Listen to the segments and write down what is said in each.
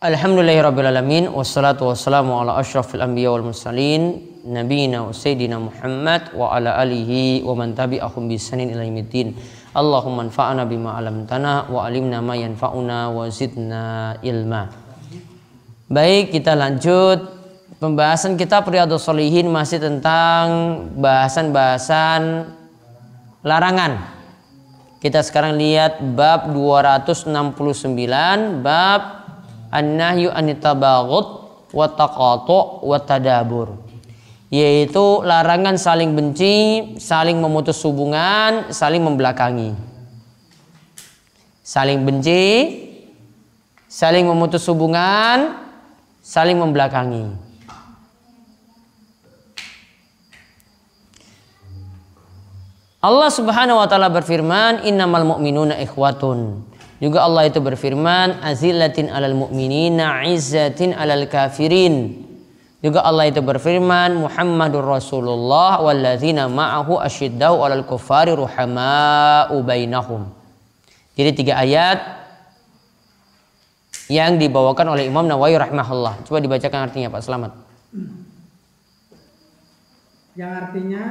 Alhamdulillahirrabbilalamin. Wassalatu wassalamu ala ashrafil anbiya wal mursalin nabiyina wa sayyidina Muhammad wa ala alihi wa man tabi'ahum bi ihsanin ila yaumiddin. Allahumma anfa'na bima 'allamtana wa 'allimna ma yanfa'una wa zidna ilma. Baik, kita lanjut pembahasan kitab Riyadhus Shalihin, masih tentang bahasan-bahasan larangan. Kita sekarang lihat bab 269, bab an-nahyu anit-tabaghut wa taqatu' wa tadabur, yaitu larangan saling benci, saling memutus hubungan, saling membelakangi. Saling benci, saling memutus hubungan, saling membelakangi. Allah Subhanahu wa taala berfirman, innamal mu'minuna ikhwatun. Juga Allah itu berfirman, azillatin 'alal mu'minina 'izzatin 'alal kafirin. Juga Allah itu berfirman, Muhammadur Rasulullah walladzina ma'ahu asyiddau 'alal kuffari ruhama'u bainahum. Jadi 3 ayat yang dibawakan oleh Imam Nawawi rahimahullah. Coba dibacakan artinya, Pak Selamat. Yang artinya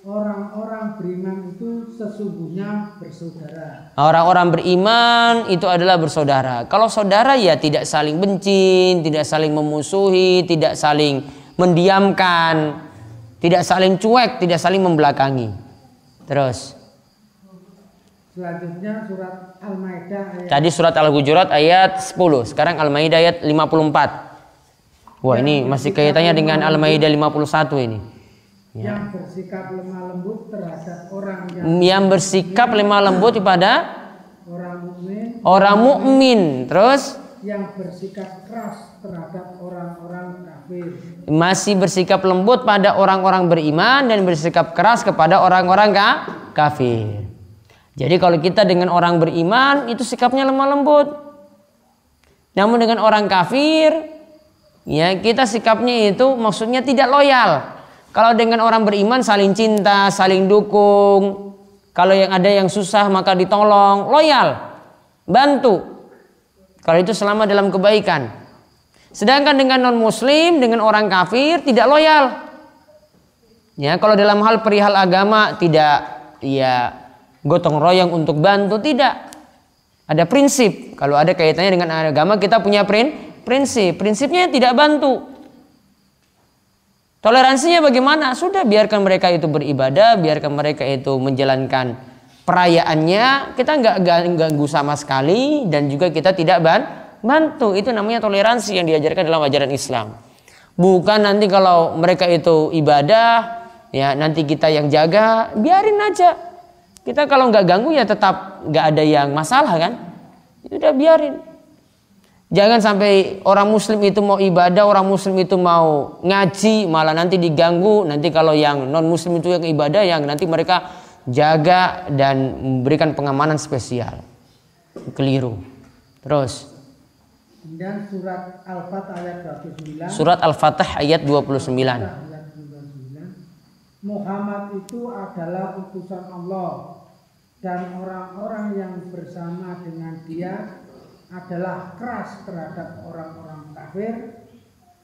orang-orang beriman itu sesungguhnya bersaudara. Orang-orang beriman itu adalah bersaudara. Kalau saudara ya tidak saling benci, tidak saling memusuhi, tidak saling mendiamkan, tidak saling cuek, tidak saling membelakangi. Terus selanjutnya surat Al-Maidah ayat. Tadi surat Al-Hujurat ayat 10, sekarang Al-Maidah ayat 54. Wah, ini masih kaitannya dengan Al-Maidah 51 ini. Ya. Yang bersikap lemah lembut terhadap orang yang bersikap lemah lembut kepada orang mukmin. Terus yang bersikap keras terhadap orang-orang kafir. Masih bersikap lembut pada orang-orang beriman dan bersikap keras kepada orang-orang kafir. Jadi kalau kita dengan orang beriman itu sikapnya lemah lembut. Namun dengan orang kafir ya kita sikapnya itu maksudnya tidak loyal. Kalau dengan orang beriman saling cinta, saling dukung. Kalau yang ada yang susah maka ditolong, loyal, bantu. Kalau itu selama dalam kebaikan. Sedangkan dengan non muslim, dengan orang kafir tidak loyal. Ya, kalau dalam hal perihal agama tidak ya gotong royong untuk bantu, tidak. Ada prinsip. Kalau ada kaitannya dengan agama kita punya prinsip. Prinsipnya tidak bantu. Toleransinya bagaimana? Sudah, biarkan mereka itu beribadah, biarkan mereka itu menjalankan perayaannya. Kita nggak ganggu sama sekali dan juga kita tidak bantu. Itu namanya toleransi yang diajarkan dalam ajaran Islam. Bukan nanti kalau mereka itu ibadah, ya nanti kita yang jaga, biarin aja. Kita kalau nggak ganggu ya tetap nggak ada yang masalah kan? Itu udah biarin. Jangan sampai orang muslim itu mau ibadah, orang muslim itu mau ngaji, malah nanti diganggu. Nanti kalau yang non muslim itu yang ibadah, yang nanti mereka jaga dan memberikan pengamanan spesial. Keliru. Terus dan surat Al-Fatah ayat 29. Surat Al-Fatah ayat 29. Muhammad itu adalah utusan Allah dan orang-orang yang bersama dengan dia adalah keras terhadap orang-orang kafir,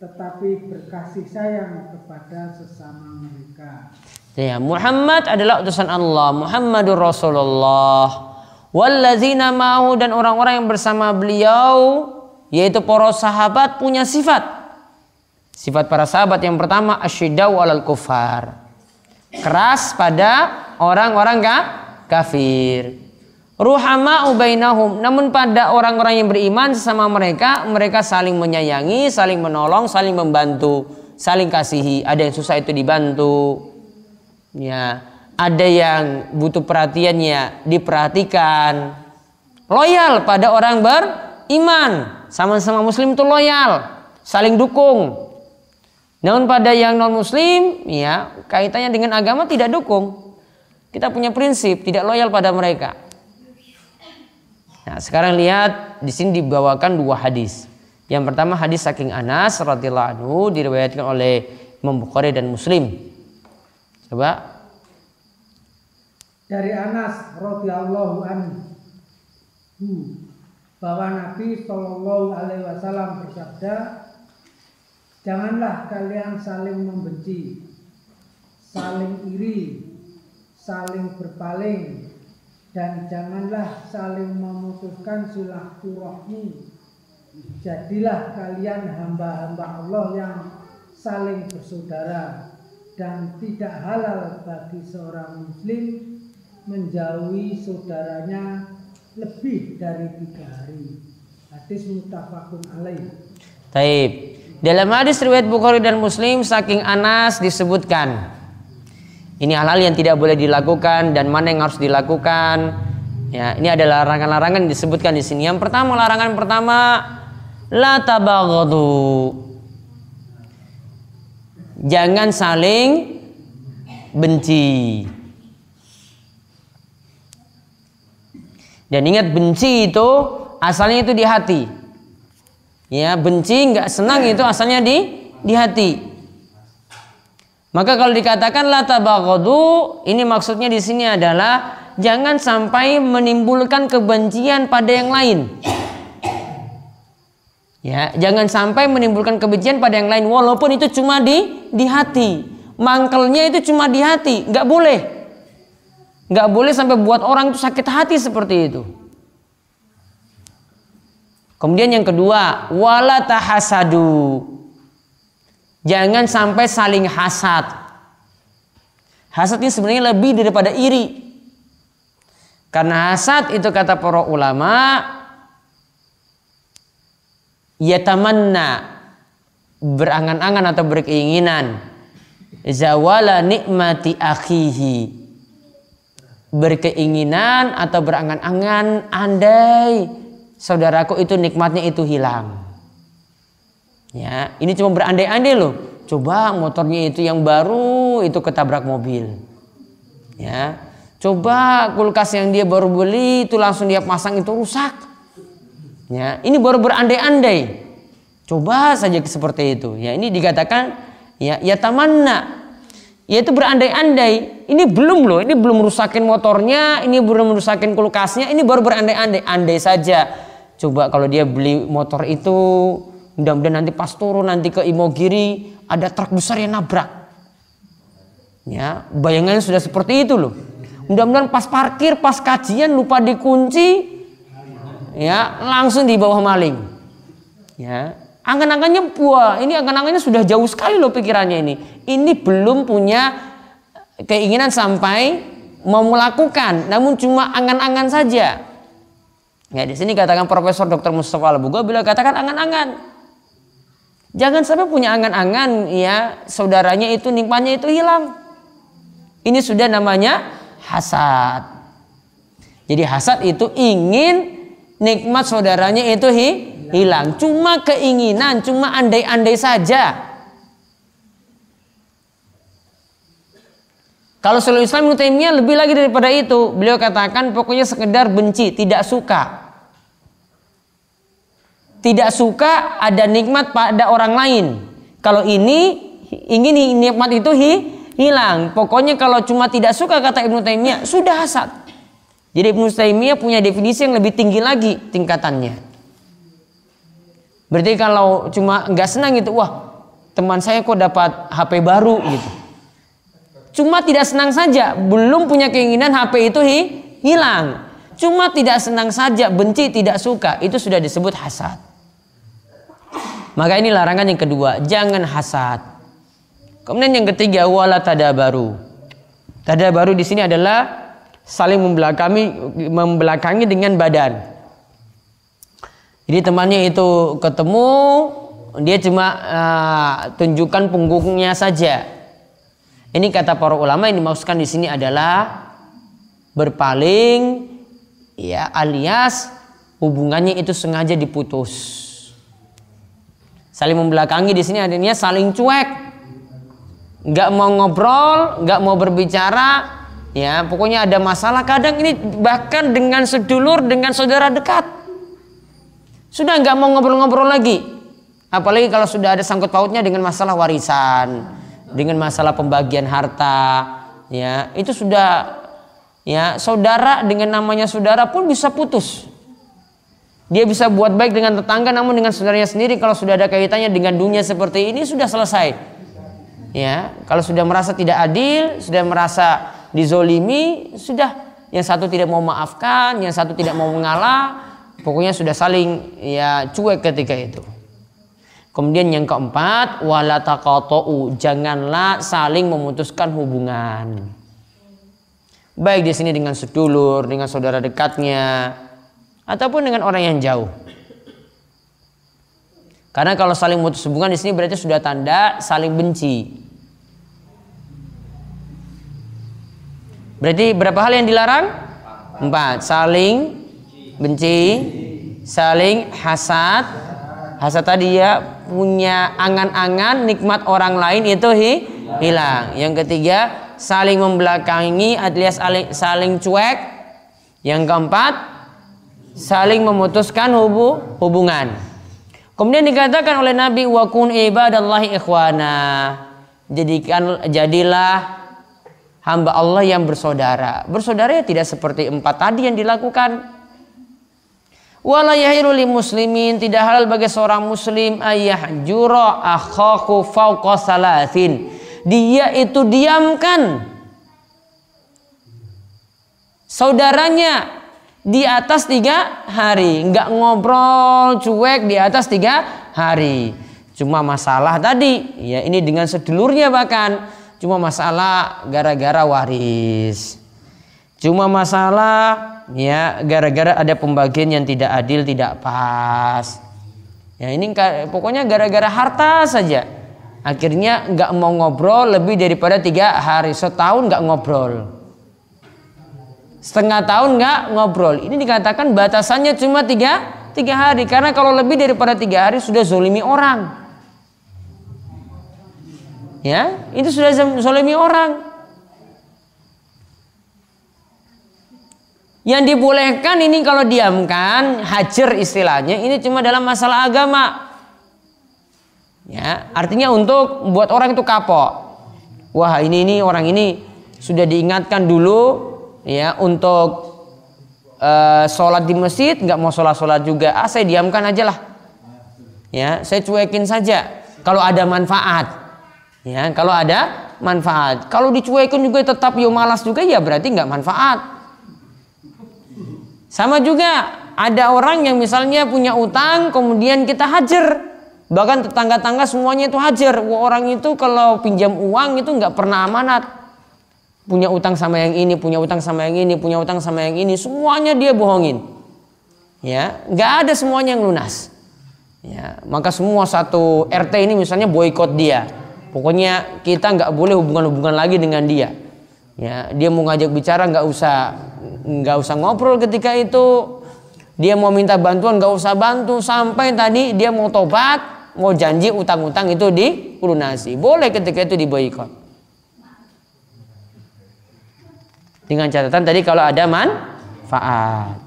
tetapi berkasih sayang kepada sesama mereka. Ya, Muhammad adalah utusan Allah, Muhammadur Rasulullah. Walladzina ma'ahu, dan orang-orang yang bersama beliau, yaitu para sahabat, punya sifat. Sifat para sahabat yang pertama, asyiddau 'alal kuffar. Keras pada orang-orang kafir. Ruhama'u bainahum, namun pada orang-orang yang beriman sesama mereka saling menyayangi, saling menolong, saling membantu, saling kasihi. Ada yang susah itu dibantu. Ya, ada yang butuh perhatiannya diperhatikan. Loyal pada orang beriman, sama-sama muslim itu loyal, saling dukung. Namun pada yang non muslim, ya kaitannya dengan agama tidak dukung. Kita punya prinsip tidak loyal pada mereka. Nah, sekarang lihat di sini dibawakan 2 hadis. Yang pertama hadis saking Anas radhiyallahu anhu, diriwayatkan oleh Imam Bukhari dan Muslim. Coba. Dari Anas radhiyallahu anhu, bahwa Nabi Shallallahu Alaihi Wasallam bersabda, janganlah kalian saling membenci, saling iri, saling berpaling, dan janganlah saling memutuskan silaturahmi. Jadilah kalian hamba-hamba Allah yang saling bersaudara, dan tidak halal bagi seorang muslim menjauhi saudaranya lebih dari 3 hari. Hadis muttafaqun alaih. Taib. Dalam hadis riwayat Bukhari dan Muslim, saking Anas disebutkan ini hal-hal yang tidak boleh dilakukan dan mana yang harus dilakukan. Ya, ini adalah larangan-larangan yang disebutkan di sini. Yang pertama, larangan pertama, la tabaghadu. Jangan saling benci. Dan ingat, benci itu asalnya itu di hati. Ya, benci nggak senang itu asalnya di hati. Maka kalau dikatakan la tabaghadu, ini maksudnya di sini adalah jangan sampai menimbulkan kebencian pada yang lain. Ya, jangan sampai menimbulkan kebencian pada yang lain walaupun itu cuma di hati. Mangkelnya itu cuma di hati, nggak boleh. Nggak boleh sampai buat orang itu sakit hati seperti itu. Kemudian yang kedua, wala tahasadu. Jangan sampai saling hasad. Hasad ini sebenarnya lebih daripada iri. Karena hasad itu kata para ulama, yatamanna, berangan-angan atau berkeinginan, zawala nikmati akhihi, berkeinginan atau berangan-angan andai saudaraku itu nikmatnya itu hilang. Ya, ini cuma berandai-andai loh. Coba motornya itu yang baru itu ketabrak mobil. Ya, coba kulkas yang dia baru beli itu langsung dia pasang itu rusak. Ya, ini baru berandai-andai. Coba saja seperti itu. Ya, ini dikatakan ya tamanna. Yaitu berandai-andai. Ini belum loh, ini belum rusakin motornya, ini belum rusakin kulkasnya, ini baru berandai-andai. Andai saja. Coba kalau dia beli motor itu, mudah-mudahan nanti pas turun nanti ke Imogiri ada truk besar yang nabrak. Ya, bayangannya sudah seperti itu loh. Mudah-mudahan pas parkir, pas kajian lupa dikunci, ya langsung di bawah maling. Ya, angan-angannya buah. Ini angan-angannya sudah jauh sekali loh pikirannya ini. Ini belum punya keinginan sampai mau melakukan, namun cuma angan-angan saja. Ya, di sini katakan Profesor Dr. Mustafa Al-Buga bila katakan angan-angan. Jangan sampai punya angan-angan ya saudaranya itu nikmatnya itu hilang. Ini sudah namanya hasad. Jadi hasad itu ingin nikmat saudaranya itu hilang. Cuma keinginan, cuma andai-andai saja. Kalau Syekhul Islam Ibnu Taimiyah lebih lagi daripada itu. Beliau katakan pokoknya sekedar benci, tidak suka. Tidak suka ada nikmat pada orang lain. Kalau ini ingin nikmat itu hilang. Pokoknya kalau cuma tidak suka kata Ibnu Taimiyah sudah hasad. Jadi Ibnu Taimiyah punya definisi yang lebih tinggi lagi tingkatannya. Berarti kalau cuma nggak senang gitu, wah teman saya kok dapat HP baru gitu. Cuma tidak senang saja, belum punya keinginan HP itu hilang. Cuma tidak senang saja, benci, tidak suka, itu sudah disebut hasad. Maka ini larangan yang kedua, jangan hasad. Kemudian yang ketiga, wala tadabaru. Tadabaru di sini adalah saling membelakangi dengan badan. Jadi temannya itu ketemu, dia cuma tunjukkan punggungnya saja. Ini kata para ulama yang dimaksudkan di sini adalah berpaling, ya alias hubungannya itu sengaja diputus. Saling membelakangi di sini artinya saling cuek, nggak mau ngobrol, nggak mau berbicara, ya pokoknya ada masalah. Kadang ini bahkan dengan sedulur, dengan saudara dekat, sudah nggak mau ngobrol-ngobrol lagi. Apalagi kalau sudah ada sangkut pautnya dengan masalah warisan, dengan masalah pembagian harta, ya itu sudah ya saudara dengan namanya saudara pun bisa putus. Dia bisa buat baik dengan tetangga, namun dengan saudaranya sendiri kalau sudah ada kaitannya dengan dunia seperti ini sudah selesai. Ya, kalau sudah merasa tidak adil, sudah merasa dizolimi, sudah yang satu tidak mau maafkan, yang satu tidak mau mengalah, pokoknya sudah saling ya cuek ketika itu. Kemudian yang keempat, wala taqatu, janganlah saling memutuskan hubungan. Baik di sini dengan sedulur, dengan saudara dekatnya, ataupun dengan orang yang jauh. Karena kalau saling memutus hubungan di sini berarti sudah tanda saling benci. Berarti berapa hal yang dilarang? 4. Saling benci, saling hasad. Hasad tadi ya punya angan-angan nikmat orang lain itu hilang. Yang ketiga, saling membelakangi alias saling cuek. Yang keempat, saling memutuskan hubungan. Kemudian dikatakan oleh Nabi, wa kun ibadallahi ikhwana. Jadilah hamba Allah yang bersaudara. Bersaudara ya tidak seperti 4 tadi yang dilakukan. Wala yahilu lil muslimin, tidak halal bagi seorang muslim ayyahjura akhahu fawqa salasin. Dia itu diamkan saudaranya di atas 3 hari, nggak ngobrol cuek di atas 3 hari. Cuma masalah tadi, ya ini dengan sedulurnya bahkan, cuma masalah gara-gara waris. Cuma masalah ya gara-gara ada pembagian yang tidak adil, tidak pas. Ya ini pokoknya gara-gara harta saja. Akhirnya nggak mau ngobrol lebih daripada 3 hari, setahun nggak ngobrol. Setengah tahun nggak ngobrol. Ini dikatakan batasannya cuma 3 hari. Karena kalau lebih daripada 3 hari sudah zolimi orang. Ya, itu sudah zolimi orang. Yang dibolehkan ini kalau diamkan, hajar istilahnya, ini cuma dalam masalah agama. Ya, artinya untuk buat orang itu kapok. Wah, ini orang ini sudah diingatkan dulu. Ya, untuk sholat di masjid nggak mau sholat juga, saya diamkan aja lah. Ya, saya cuekin saja. Kalau ada manfaat, ya kalau ada manfaat. Kalau dicuekin juga tetap malas juga, ya berarti nggak manfaat. Sama juga ada orang yang misalnya punya utang, kemudian kita hajar, bahkan tetangga-tangga semuanya itu hajar. Wah, orang itu kalau pinjam uang itu nggak pernah amanat. Punya utang sama yang ini, punya utang sama yang ini, punya utang sama yang ini, semuanya dia bohongin. Ya, nggak ada semuanya yang lunas. Ya, maka semua satu RT ini misalnya boikot dia. Pokoknya kita nggak boleh hubungan-hubungan lagi dengan dia. Ya, dia mau ngajak bicara nggak usah ngobrol ketika itu. Dia mau minta bantuan nggak usah bantu, sampai tadi dia mau tobat, mau janji utang-utang itu dilunasi. Boleh ketika itu diboikot. Dengan catatan tadi kalau ada manfaat.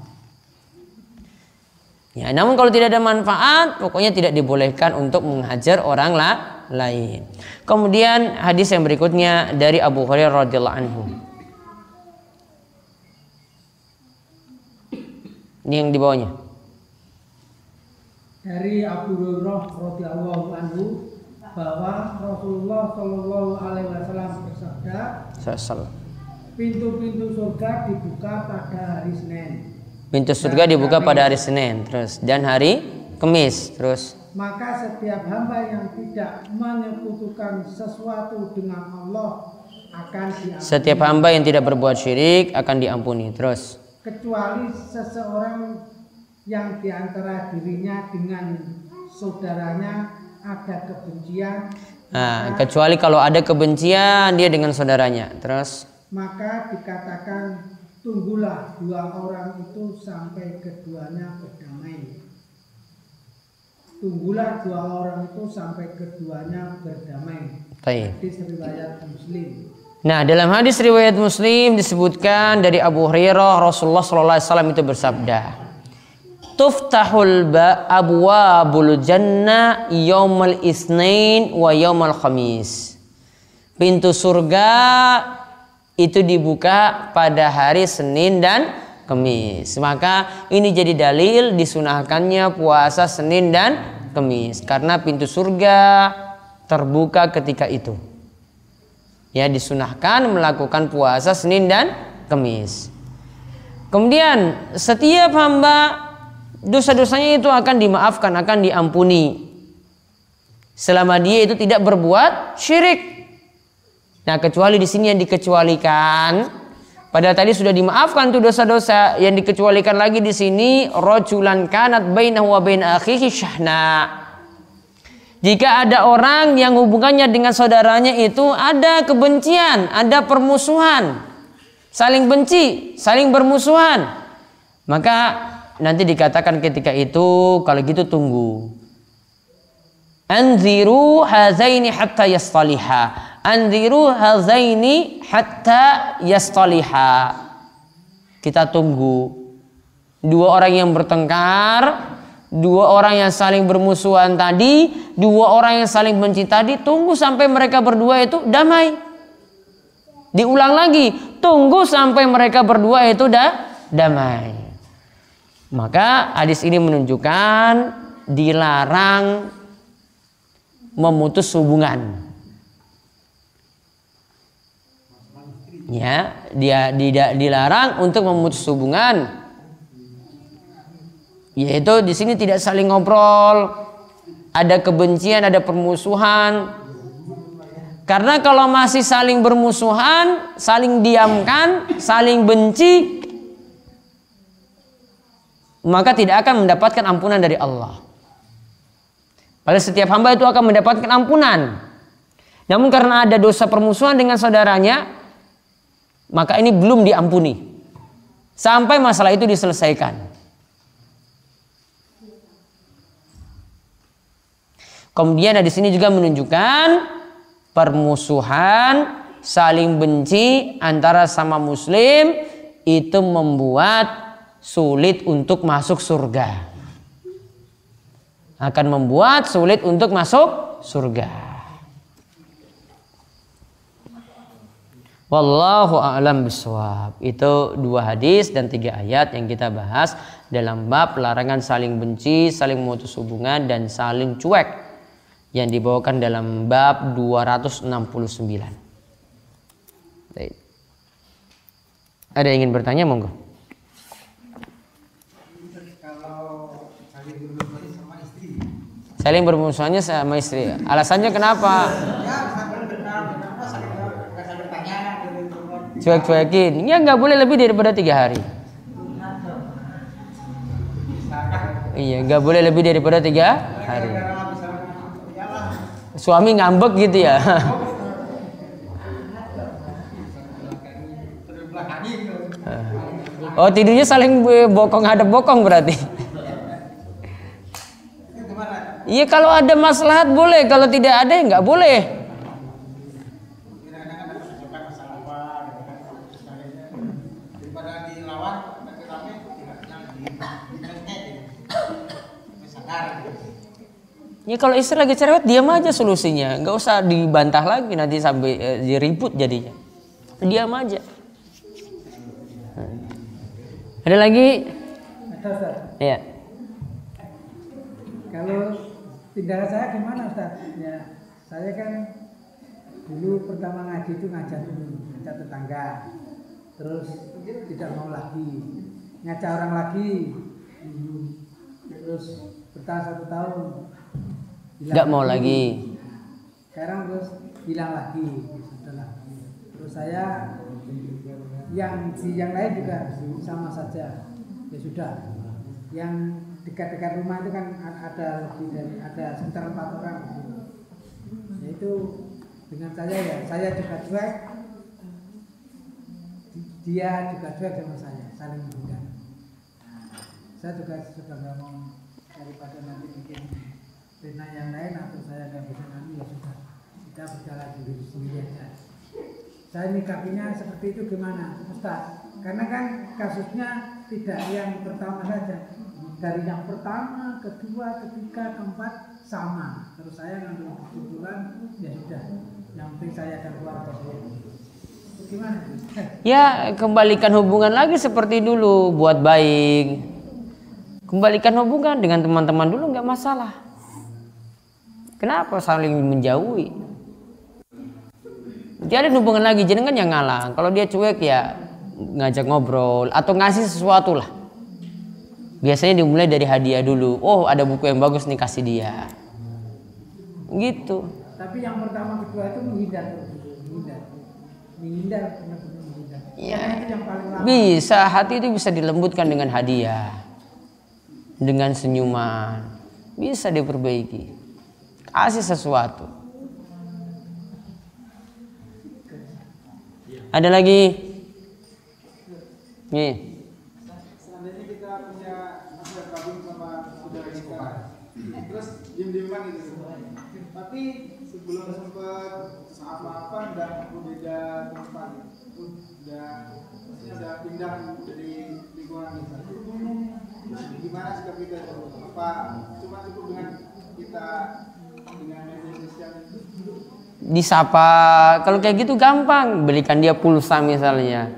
Ya, namun kalau tidak ada manfaat, pokoknya tidak dibolehkan untuk menghajar orang lain. Kemudian hadis yang berikutnya dari Abu Hurairah radhiyallahu anhu. Ini yang di bawahnya. Dari Abu Hurairah radhiyallahu anhu bahwa Rasulullah Shallallahu alaihi wasallam bersabda, pintu-pintu surga dibuka pada hari Senin. Pintu surga dibuka pada hari Senin, terus dan hari Kamis, terus. Maka setiap hamba yang tidak menyekutukan sesuatu dengan Allah akan diampuni. Setiap hamba yang tidak berbuat syirik akan diampuni, terus. Kecuali seseorang yang diantara dirinya dengan saudaranya ada kebencian. Nah, kecuali kalau ada kebencian dia dengan saudaranya, terus. Maka dikatakan tunggulah 2 orang itu sampai keduanya berdamai. Tunggulah 2 orang itu sampai keduanya berdamai. Hadis riwayat Muslim. Nah, dalam hadis riwayat Muslim disebutkan dari Abu Hurairah, Rasulullah SAW itu bersabda, tuftahul abwabul jannah yaumal isnain wa yaumal khamis. Pintu surga itu dibuka pada hari Senin dan Kemis. Maka ini jadi dalil disunahkannya puasa Senin dan Kemis karena pintu surga terbuka ketika itu. Ya, disunahkan melakukan puasa Senin dan Kemis. Kemudian setiap hamba dosa-dosanya itu akan dimaafkan, akan diampuni selama dia itu tidak berbuat syirik. Nah, kecuali di sini yang dikecualikan. Padahal tadi sudah dimaafkan tuh dosa-dosa, yang dikecualikan lagi di sini rajulan kanat bainahu wa bain akhihi syahna. Jika ada orang yang hubungannya dengan saudaranya itu ada kebencian, ada permusuhan, saling benci, saling bermusuhan, maka nanti dikatakan ketika itu, kalau gitu tunggu. Anziru hazaini hatta yastaliha. Anziru hazaini hatta yastaliha. Kita tunggu. Dua orang yang bertengkar, dua orang yang saling bermusuhan tadi, dua orang yang saling benci tadi, tunggu sampai mereka berdua itu damai. Diulang lagi, tunggu sampai mereka berdua itu damai. Maka hadis ini menunjukkan dilarang memutus hubungan. Ya, dia dilarang untuk memutus hubungan. Yaitu di sini tidak saling ngobrol, ada kebencian, ada permusuhan. Karena kalau masih saling bermusuhan, saling diamkan, saling benci, maka tidak akan mendapatkan ampunan dari Allah. Padahal setiap hamba itu akan mendapatkan ampunan. Namun karena ada dosa permusuhan dengan saudaranya, maka ini belum diampuni sampai masalah itu diselesaikan. Kemudian di sini juga menunjukkan permusuhan, saling benci antara sama muslim itu membuat sulit untuk masuk surga. Akan membuat sulit untuk masuk surga. Wallahu a'lam bishawab. Itu 2 hadis dan 3 ayat yang kita bahas dalam bab larangan saling benci, saling memutus hubungan dan saling cuek yang dibawakan dalam bab 269. Baik. Ada yang ingin bertanya, monggo. Kalau saling bermusuhan sama istri. Saling bermusuhannya sama istri. Alasannya kenapa? Cuek-cuekin. Ya nggak boleh lebih daripada 3 hari. Iya, nggak boleh lebih daripada 3 hari. Suami ngambek gitu ya. Oh, tidurnya saling bokong hadap bokong berarti. Iya, kalau ada maslahat boleh, kalau tidak ada ya nggak boleh. Ya kalau istri lagi cerewet diam aja solusinya, nggak usah dibantah lagi nanti sampai ribut jadinya. Diam aja. Ada lagi? Ada, Ustaz. Ya. Kalau tindakan saya gimana, Ustaz? Ya, saya kan dulu pertama ngaji itu ngajak tetangga, terus tidak mau lagi, ngajak orang lagi, terus bertahan 1 tahun. Nggak mau lagi. Sekarang terus hilang lagi, terus saya yang lain juga sama saja, ya sudah. Yang dekat-dekat rumah itu kan ada sekitar 4 orang, yaitu dengan saya juga cuek, dia juga cuek sama saya, saling menghindar. Saya juga sudah nggak mau, daripada nanti bikin fitnah yang lain atau saya nggak bisa nanti, ya sudah, kita berjalan sendiri aja. Saya nyikapinya seperti itu gimana, Ustaz? Karena kan kasusnya tidak yang pertama saja, dari yang pertama, kedua, ketiga, keempat sama. Terus saya ngambil kesimpulan, ya sudah, yang penting saya dan keluarga saya. Gimana? Ya kembalikan hubungan lagi seperti dulu, buat baik. Kembalikan hubungan dengan teman-teman dulu, nggak masalah. Kenapa saling menjauhi? Jalin hubungan lagi, jangan yang ngalah. Kalau dia cuek ya ngajak ngobrol atau ngasih sesuatu lah. Biasanya dimulai dari hadiah dulu. Oh ada buku yang bagus nih, kasih dia. Gitu. Tapi yang pertama kedua itu menghindar. Menghindar. Ya, itu yang paling lama. bisa, hati itu bisa dilembutkan dengan hadiah, dengan senyuman, bisa diperbaiki. Kasih sesuatu. Ada lagi? Nih. Seandainya kita punya kagum sama saudara kita, terus diem-dieman gitu. Tapi sebelum sempat apa-apa udah berbeda tempat, udah pindah dari lingkungan kita. Gimana sikap kita itu? Apa cuma cukup dengan kita dengan media sosial itu? Disapa, kalau kayak gitu gampang. Belikan dia pulsa misalnya.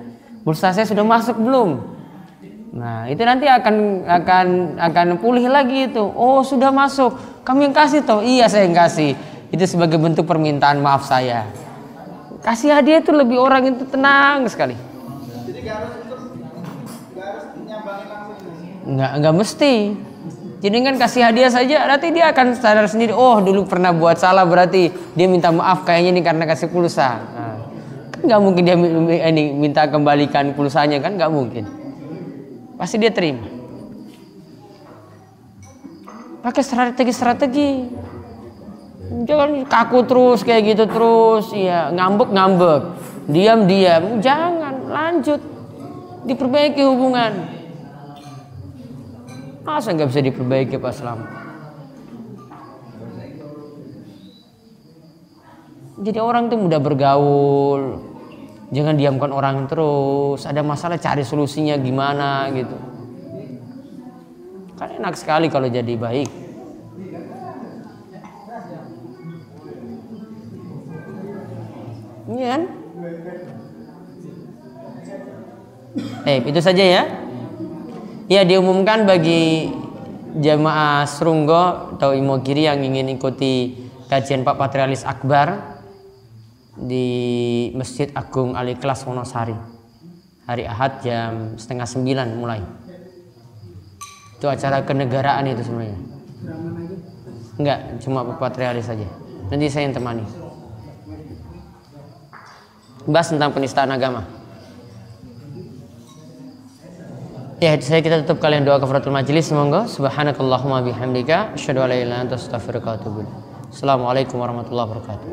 Pulsa saya sudah masuk belum? Nah itu nanti akan pulih lagi itu. Oh sudah masuk. Kamu yang kasih toh? Iya saya yang kasih. Itu sebagai bentuk permintaan maaf saya. Kasih hadiah itu lebih orang itu tenang sekali. Jadi nggak harus nyambangin langsung. Nggak mesti. Jadi kan kasih hadiah saja, nanti dia akan sadar sendiri. Oh dulu pernah buat salah, berarti dia minta maaf kayaknya ini karena kasih pulsa. Nah, kan nggak mungkin dia minta kembalikan pulsanya kan, nggak mungkin. Pasti dia terima. Pakai strategi. Jangan kaku terus kayak gitu terus, ya ngambek, diam. Jangan, lanjut, diperbaiki hubungan. Masa nggak bisa diperbaiki Pak Selamat? Jadi orang tuh mudah bergaul. Jangan diamkan orang terus. Ada masalah cari solusinya gimana gitu. Kan enak sekali kalau jadi baik. Iya kan? Itu saja ya. Ya diumumkan bagi jamaah Serunggo atau Imogiri yang ingin ikuti kajian Pak Patrialis Akbar di Masjid Agung Al Ikhlas Wonosari hari Ahad jam 8:30 mulai. Itu acara kenegaraan itu sebenarnya. Enggak, cuma Pak Patrialis saja. Nanti saya yang temani. Bahas tentang penistaan agama. Ya, kita tutup kalian doa kafaratul majelis. Semoga subhanakallahumma bihamdika asyhadu an la ilaha illa anta astaghfiruka wa atubu ilaik. Assalamualaikum warahmatullahi wabarakatuh.